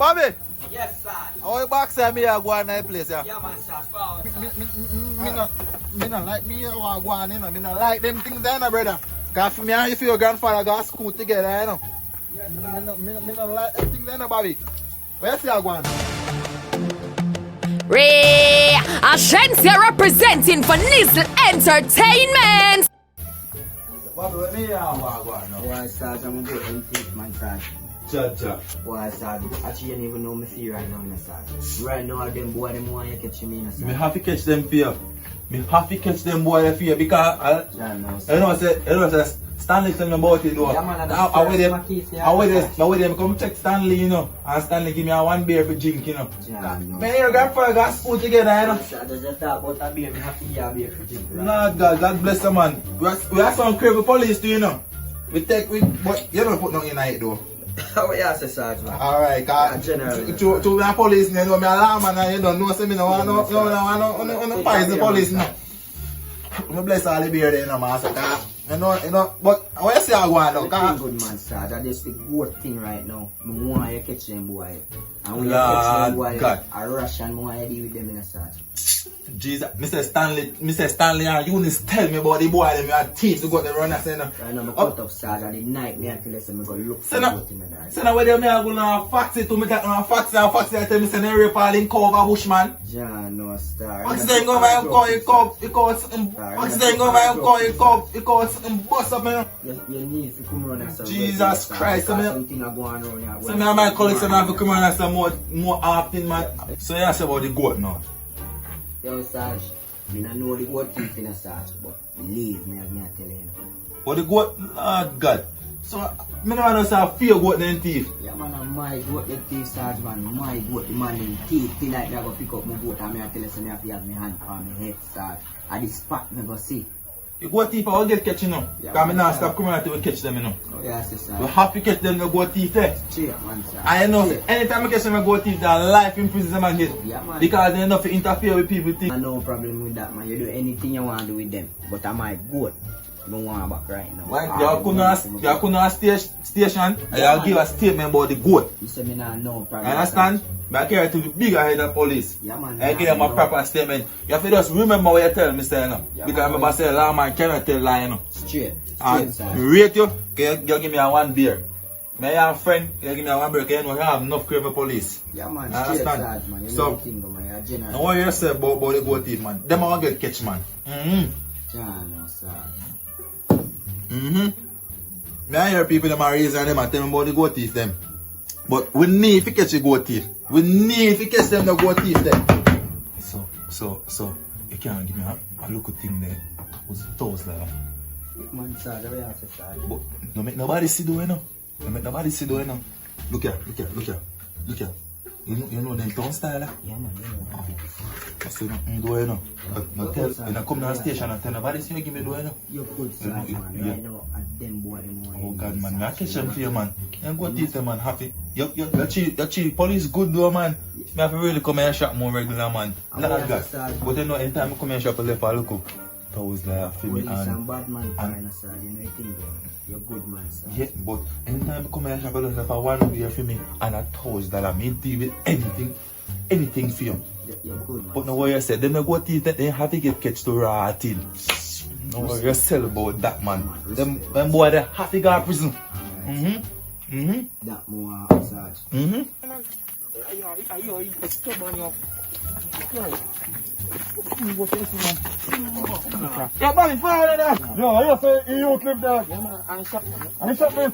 Bobby! Yes, sir. How you back say me I go on that place, yeah? Yeah, man, sir. Forward, sir. Me not like me I go on, you know. Me not like them things there, no, brother. Cause for me and your grandfather got school together, you know. Yes, Me not like them things there, no, Bobby. Where you see I go on? Ray Ashensia representing for Nizzle Entertainment. Bobby, where me I go on now? Why, sir? I'm going to empty, man, sir. Cha. Why, sir? Actually, you don't even know me feel right now, sir. Right now, them boy, them want to catch me, sir. Me have to catch them for you. Me have to catch them boy for you because I know say Stanley tell me about it though. Yeah, man, I with them come check Stanley, you know, and Stanley give me a one beer for drink, you know. Yeah, no. Me and your grandfather got school together, you know. Sir, just talk about a beer, me have to give a beer for drink. Lord God bless the man. We have some crazy police too, you know. But you don't put nothing in it though. How we ask the Sarge, man? Alright, cause to the police, you know, me alarm and you don't know, so me no want no pies the police, no. Me bless all the beer there, you know, man, so you know, but what you say I go on now, cause good man, Sarge, that's just the good thing right now. I want you to catch them boy. And when you catch them boy, I rush and I want you to deal with them in a Sarge. Jesus, Mr. Stanley and Eunice tell me about the boy them you are thieves to go to run and say no. I know, I cut up Sarge and the night me until I go look for boat in the dark. So now where me I go now faxi to me that now faxi I tell me say no rape all in cover bushman. Yeah, no star. Faxi then go by him call faxi then go by him call something bust up, man. You need to come around and say Jesus Christ, something going on here. So me and my colleagues have to come around and say more often, man. So you say about the goat now. Yo, Sarge, I don't know the goat thief in a Sarge, but believe me, I'm not telling you. But the goat, Lord God. So, I don't want to say fear goat than thief. Yeah, man, I'm my goat the thief, Sarge, man. My goat the man in thief. Till like I go pick up my goat and I tell you, I have to have my hand on my head, Sarge. At this spot, I go see. The goat thief, I will get catch, you know. Because I not stop coming out to catch them, you know. Oh, yeah, Sarge. We have to catch them, the goat thief there. Cheer, man, Sarge. I know, anytime I catch them, the goat thief, their life in prison, man, get. Yeah, man. Because they enough to interfere with people. I no problem with that, man. You do anything you want to do with them. But I might goat. I don't want back right now. Like, you couldn't have station and you give a statement about the goat. You say me nah no problem. I understand? But I carry to the bigger head of police. Yeah, man. I give them a proper statement. You have to just remember what you tell me, sir, you know. Yeah, because I remember saying, law man cannot tell lie, you know. Straight, sir. Rate you, you give me a one beer. My young friend, you give me a one beer, because you know you have enough crazy police. Yeah, man. I Straight, understand? Sarge, man. You So, know thing, man. You're general. now what you say about the goat thief, man? Them all get catch, man. Yeah, no, Sarge. Me I hear people them are raising them and tell me about the goat thief them. But we need to catch the goat thief. We need to catch them the goat thief them. So you can't give me a local thing there. It was $1,000. Man, Sarge, we have to Sarge. But don't make nobody see the way now. Don't make nobody see the way now. Look here. You know them town style? Yeah, man. I say nothing do you know. You know come down station and tell nobody see you give me do you know. You're good, Sarge, man. Right now, at them boy, them Oh God, man, I catch them for you, man. You go teach them, man, happy. Your police good, though, man. I have to really come here and shop more regular, man. Not God. But you know, anytime I come here and shop a left, I look up. $1,000 for me. And bad man, Sarge. You know, you think you're good, man, Sarge. Yeah, but anytime I come here and shop a left for 1 year for me and $1,000, me deal with anything for you. You're good, man. But now what you said, them go teach that they have to get catch to rotting. No what you sell about that, man. Them boy they have to go to prison. That more, Sarge. Yeah, buddy, follow that. Yo, you say you clip that. And shot me.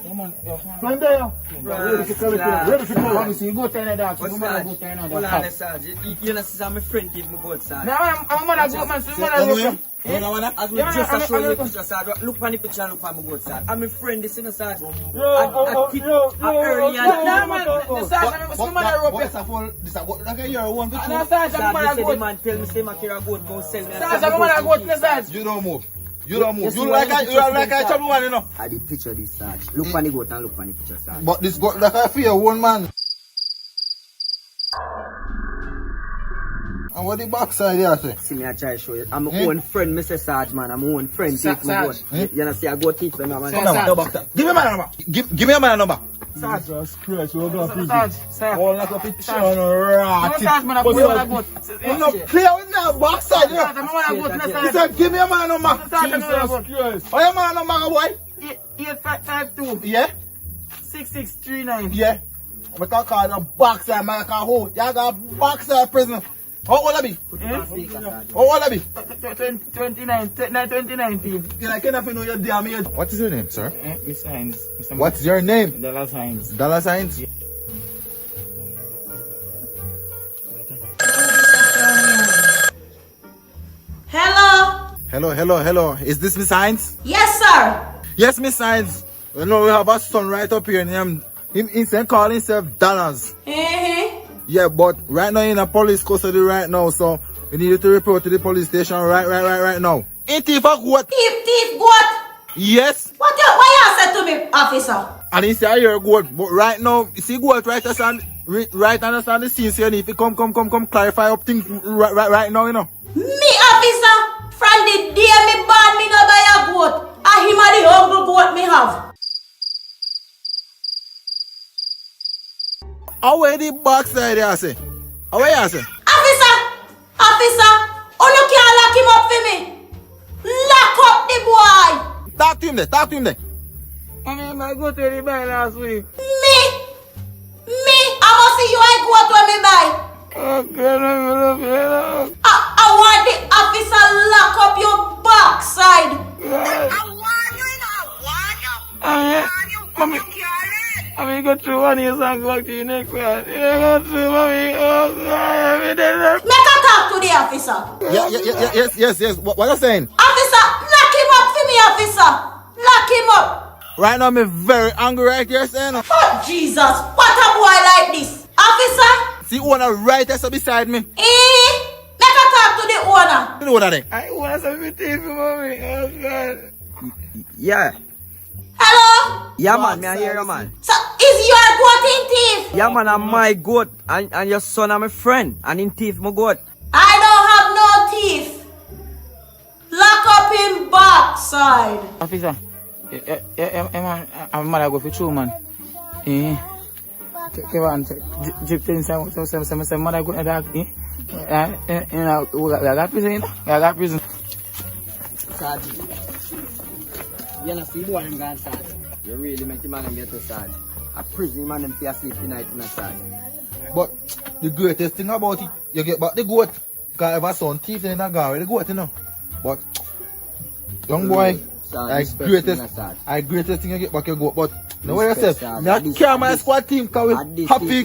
From there. Ready to call. You go to that. Hold on, Sarge. You know, since I'm a friend, give me both, Sarge. No, I'm gonna go, man. So I'm gonna go. As we just show you the picture, Sarge. Look on the picture and look on my goat, Sarge. I'm a friend, this is Sarge. Yo, early man. This is what like your one picture. the man tell me say my carry a goat, go sell me. You don't move. You like a trouble one, you know. I did picture this, Sarge. Look on the goat and look on the picture, Sarge. But this got like a fear one man. And what the backside there say? See me, I try to show you. I'm my own friend, Mr. Sarge, man. I'm my own friend. Take my goat. You know, see, I go teach them, man. Give me my number. Give me my number. Sarge. Jesus Christ, we're going to prison. Sarge. All like a picture on a rat. No, Sarge, man, I put you on a boat. I'm not clear with that backside, you know. Sarge, I'm on a boat, no, He Sarge. said, give me a man number. Sarge, I'm on a Jesus boat. Christ. Oh, your man number, boy? 8552 Yeah? 6639. Yeah. We can call the backside, man, can hold. You got backside prison. How old I be? How old I be? 2019. I can't know your damn age. What is your name, sir? Miss Hines. What's your name? Dollar signs. Dollar signs? Hello? Hello. Is this Miss Hines? Yes, sir. Yes, Miss Hines. You know, we have a son right up here and he call himself Dollars. Yeah, but right now in a police custody right now, so we need you to report to the police station right now. Ain't thief a goat? Thief, what? Yes. What you said to me, officer? And he say I hear goat, but right now, you see goat right understand the scene, so you need to come clarify up things right now, you know. Me, officer, from the day me born, me no buy a goat. And him a the humble goat me have. Away the backside, I say. Away, I say. Officer, oh you can't lock him up for me. Lock up the boy. Talk to him there. I mean, I go to the buy last week. Me, I must see you a goat when me buy. Okay, no. I want the officer lock up your backside. I mean, go through 1 year and go to the next one. You go through, mommy. Oh, God. Make a talk to the officer. Yes. What you saying? Officer, lock him up for me, officer. Lock him up. Right now, I'm very angry right here, saying. Oh, Jesus, what a boy like this. Officer? See owner right there beside me. Make a talk to the owner. You know what I think? I want some teeth, mommy. Oh, God. Yeah. Hello? Yeah, man, me I hear you, man. So, is your goat in thief? Yeah, man, I'm my goat. And your son, I'm a friend. And in thief, my goat. I don't have no teeth. Lock up him backside. Officer, man, I'm mad I go for two, man. Come on, drip things, some mother go to that. We got prison. Sarge. You know, see boy, I'm going to Sarge. You really make the man get to Sarge. A prison man, them feel sleep tonight in a Sarge. But the greatest thing about it, you get back the goat. Because if a son thief, then I go with the goat, you know. But, young boy, I greatest thing you get back your goat. But, know what yourself, I care my squad team because we happy.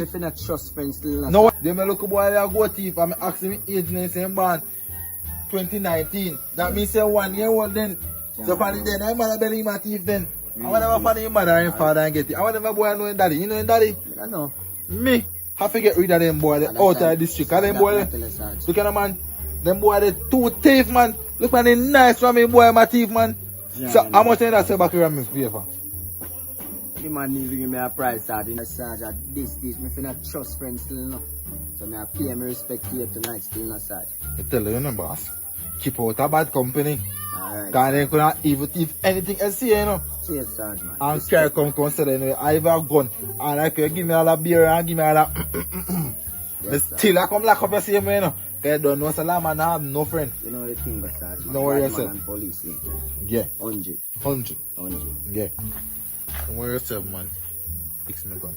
No, they may look a boy like a goat thief and I ask him age and he say born 2019. That means say 1 year old then. So for the day, I'm going to bury my thief then. I want to find your mother and father and get it. I want my boy know his daddy. You know his daddy? I know. Me. Have to get rid of them boy out of the district. And them boy, look at them man. Them boy they two thief man. Look at the nice from me boy my thief man. Yeah, so how much that say back here on me pay for? The man need to give me a price, Sarge. In a Sarge at this stage, me finna trust friends still no. So me I pay me respect here tonight still no Sarge. I tell you, boss. Keep out a bad company. Alright. Because they couldn't even thief anything else here, you know. Cheers, Sarge, man. And care come consider anyway. I have a gun. And I can give me all the beer and give me all the Yes, still I come lock up the same way, you know. Because I don't know so long man I have no friend. You know the thing, but Sarge. Don't worry yourself. And police, Yeah. 100. 100. 100. Yeah. Don't worry yourself, man. Fix my gun.